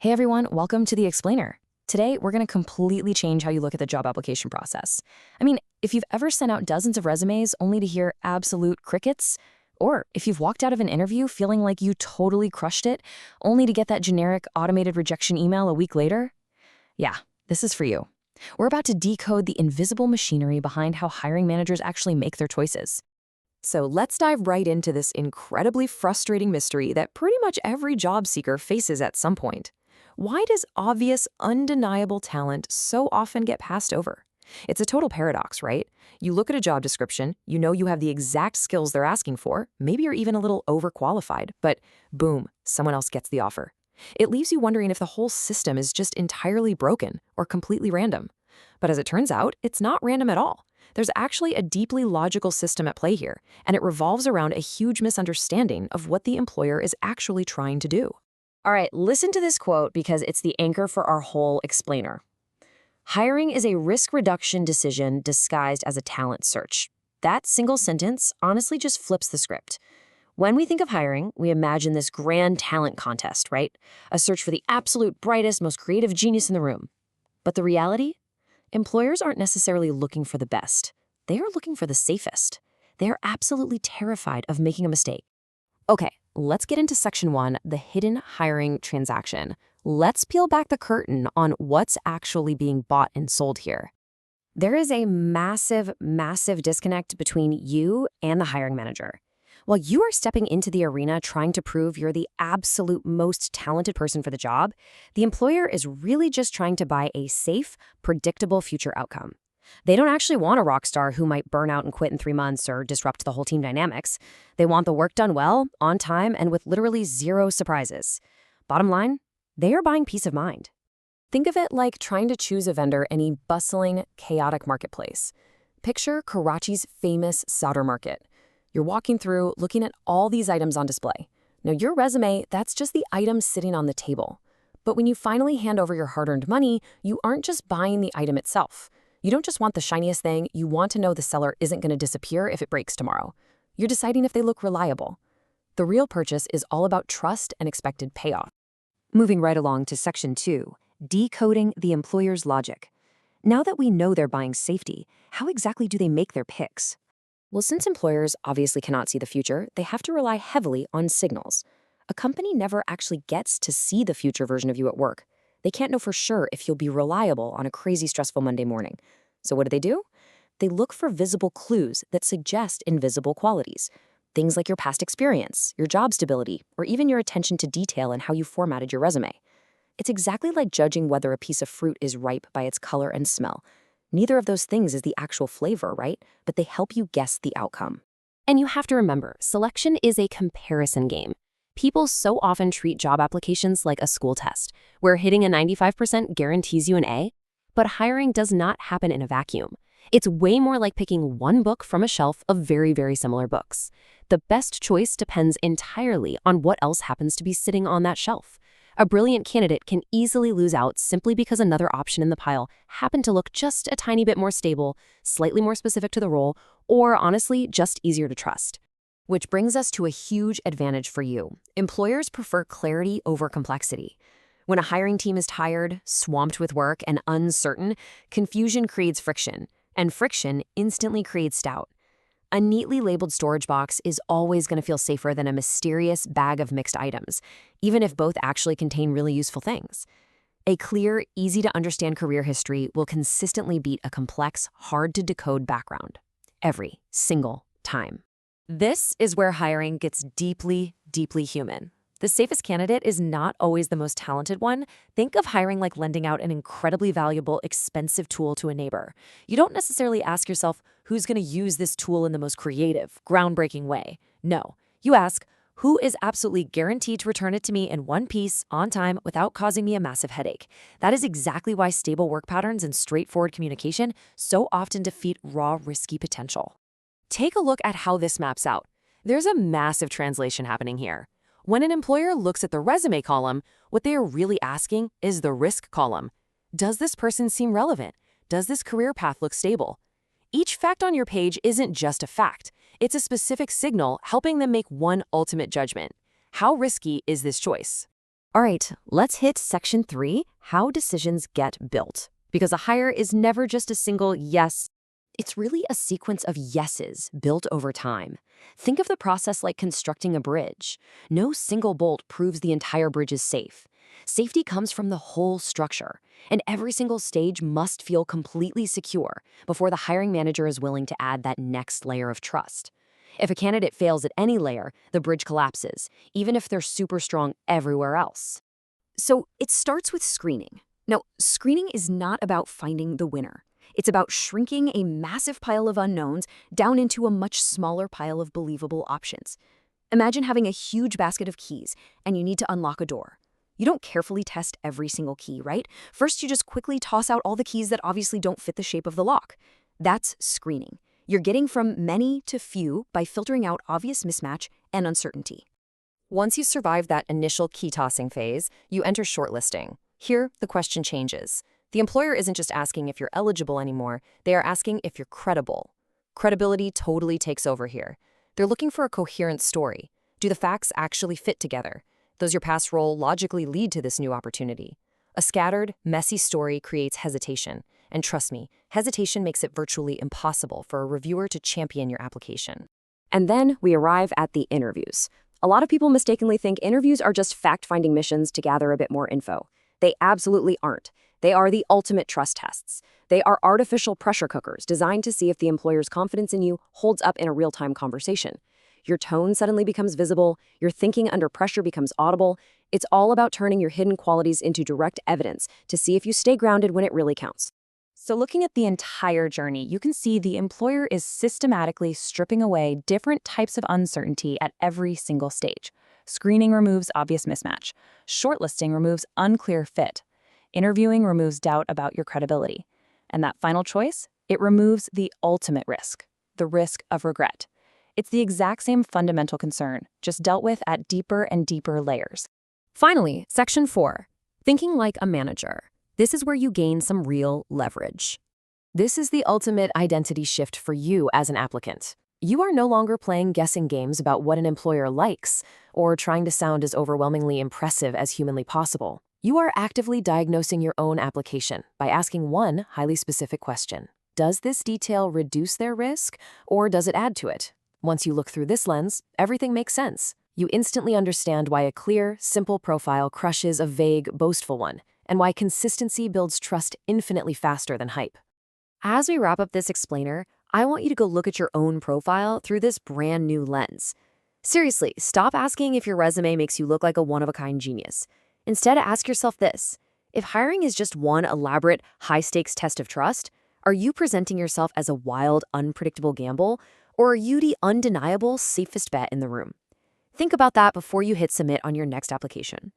Hey everyone, welcome to The Explainer. Today, we're going to completely change how you look at the job application process. If you've ever sent out dozens of resumes only to hear absolute crickets, or if you've walked out of an interview feeling like you totally crushed it, only to get that generic automated rejection email a week later, yeah, this is for you. We're about to decode the invisible machinery behind how hiring managers actually make their choices. So let's dive right into this incredibly frustrating mystery that pretty much every job seeker faces at some point. Why does obvious, undeniable talent so often get passed over? It's a total paradox, right? You look at a job description, you know you have the exact skills they're asking for, maybe you're even a little overqualified, but boom, someone else gets the offer. It leaves you wondering if the whole system is just entirely broken or completely random. But as it turns out, it's not random at all. There's actually a deeply logical system at play here, and it revolves around a huge misunderstanding of what the employer is actually trying to do. All right, listen to this quote because it's the anchor for our whole explainer. Hiring is a risk reduction decision disguised as a talent search. That single sentence honestly just flips the script. When we think of hiring, we imagine this grand talent contest, right? A search for the absolute brightest, most creative genius in the room. But the reality? Employers aren't necessarily looking for the best. They are looking for the safest. They are absolutely terrified of making a mistake. Okay, let's get into section 1, the hidden hiring transaction. Let's peel back the curtain on what's actually being bought and sold here. There is a massive, massive disconnect between you and the hiring manager. While you are stepping into the arena trying to prove you're the absolute most talented person for the job, the employer is really just trying to buy a safe, predictable future outcome. They don't actually want a rock star who might burn out and quit in 3 months or disrupt the whole team dynamics. They want the work done well, on time, and with literally zero surprises. Bottom line, they are buying peace of mind. Think of it like trying to choose a vendor in a bustling, chaotic marketplace. Picture Karachi's famous Sadr market. You're walking through, looking at all these items on display. Now, your resume, that's just the item sitting on the table. But when you finally hand over your hard-earned money, you aren't just buying the item itself. You don't just want the shiniest thing, you want to know the seller isn't going to disappear if it breaks tomorrow. You're deciding if they look reliable. The real purchase is all about trust and expected payoff. Moving right along to section 2, decoding the employer's logic. Now that we know they're buying safety, how exactly do they make their picks? Well, since employers obviously cannot see the future, they have to rely heavily on signals. A company never actually gets to see the future version of you at work. They can't know for sure if you'll be reliable on a crazy, stressful Monday morning. So what do? They look for visible clues that suggest invisible qualities. Things like your past experience, your job stability, or even your attention to detail and how you formatted your resume. It's exactly like judging whether a piece of fruit is ripe by its color and smell. Neither of those things is the actual flavor, right? But they help you guess the outcome. And you have to remember, selection is a comparison game. People so often treat job applications like a school test, where hitting a 95% guarantees you an A, but hiring does not happen in a vacuum. It's way more like picking one book from a shelf of very, very similar books. The best choice depends entirely on what else happens to be sitting on that shelf. A brilliant candidate can easily lose out simply because another option in the pile happened to look just a tiny bit more stable, slightly more specific to the role, or honestly, just easier to trust. Which brings us to a huge advantage for you. Employers prefer clarity over complexity. When a hiring team is tired, swamped with work, and uncertain, confusion creates friction, and friction instantly creates doubt. A neatly labeled storage box is always going to feel safer than a mysterious bag of mixed items, even if both actually contain really useful things. A clear, easy-to-understand career history will consistently beat a complex, hard-to-decode background. Every single time. This is where hiring gets deeply, deeply human. The safest candidate is not always the most talented one. Think of hiring like lending out an incredibly valuable, expensive tool to a neighbor. You don't necessarily ask yourself, who's going to use this tool in the most creative, groundbreaking way? No. You ask, who is absolutely guaranteed to return it to me in one piece, on time, without causing me a massive headache? That is exactly why stable work patterns and straightforward communication so often defeat raw, risky potential. Take a look at how this maps out. There's a massive translation happening here. When an employer looks at the resume column, what they are really asking is the risk column. Does this person seem relevant? Does this career path look stable? Each fact on your page isn't just a fact. It's a specific signal helping them make one ultimate judgment. How risky is this choice? All right, let's hit section 3, how decisions get built. Because a hire is never just a single yes. It's really a sequence of yeses built over time. Think of the process like constructing a bridge. No single bolt proves the entire bridge is safe. Safety comes from the whole structure, and every single stage must feel completely secure before the hiring manager is willing to add that next layer of trust. If a candidate fails at any layer, the bridge collapses, even if they're super strong everywhere else. So it starts with screening. Now, screening is not about finding the winner. It's about shrinking a massive pile of unknowns down into a much smaller pile of believable options. Imagine having a huge basket of keys, and you need to unlock a door. You don't carefully test every single key, right? First, you just quickly toss out all the keys that obviously don't fit the shape of the lock. That's screening. You're getting from many to few by filtering out obvious mismatch and uncertainty. Once you survive that initial key tossing phase, you enter shortlisting. Here, the question changes. The employer isn't just asking if you're eligible anymore, they are asking if you're credible. Credibility totally takes over here. They're looking for a coherent story. Do the facts actually fit together? Does your past role logically lead to this new opportunity? A scattered, messy story creates hesitation. And trust me, hesitation makes it virtually impossible for a reviewer to champion your application. And then we arrive at the interviews. A lot of people mistakenly think interviews are just fact-finding missions to gather a bit more info. They absolutely aren't. They are the ultimate trust tests. They are artificial pressure cookers designed to see if the employer's confidence in you holds up in a real-time conversation. Your tone suddenly becomes visible, your thinking under pressure becomes audible. It's all about turning your hidden qualities into direct evidence to see if you stay grounded when it really counts. So looking at the entire journey, you can see the employer is systematically stripping away different types of uncertainty at every single stage. Screening removes obvious mismatch. Shortlisting removes unclear fit. Interviewing removes doubt about your credibility. And that final choice, it removes the ultimate risk, the risk of regret. It's the exact same fundamental concern, just dealt with at deeper and deeper layers. Finally, section 4, thinking like a manager. This is where you gain some real leverage. This is the ultimate identity shift for you as an applicant. You are no longer playing guessing games about what an employer likes or trying to sound as overwhelmingly impressive as humanly possible. You are actively diagnosing your own application by asking one highly specific question. Does this detail reduce their risk, or does it add to it? Once you look through this lens, everything makes sense. You instantly understand why a clear, simple profile crushes a vague, boastful one, and why consistency builds trust infinitely faster than hype. As we wrap up this explainer, I want you to go look at your own profile through this brand new lens. Seriously, stop asking if your resume makes you look like a one-of-a-kind genius. Instead, ask yourself this: if hiring is just one elaborate, high-stakes test of trust, are you presenting yourself as a wild, unpredictable gamble, or are you the undeniable, safest bet in the room? Think about that before you hit submit on your next application.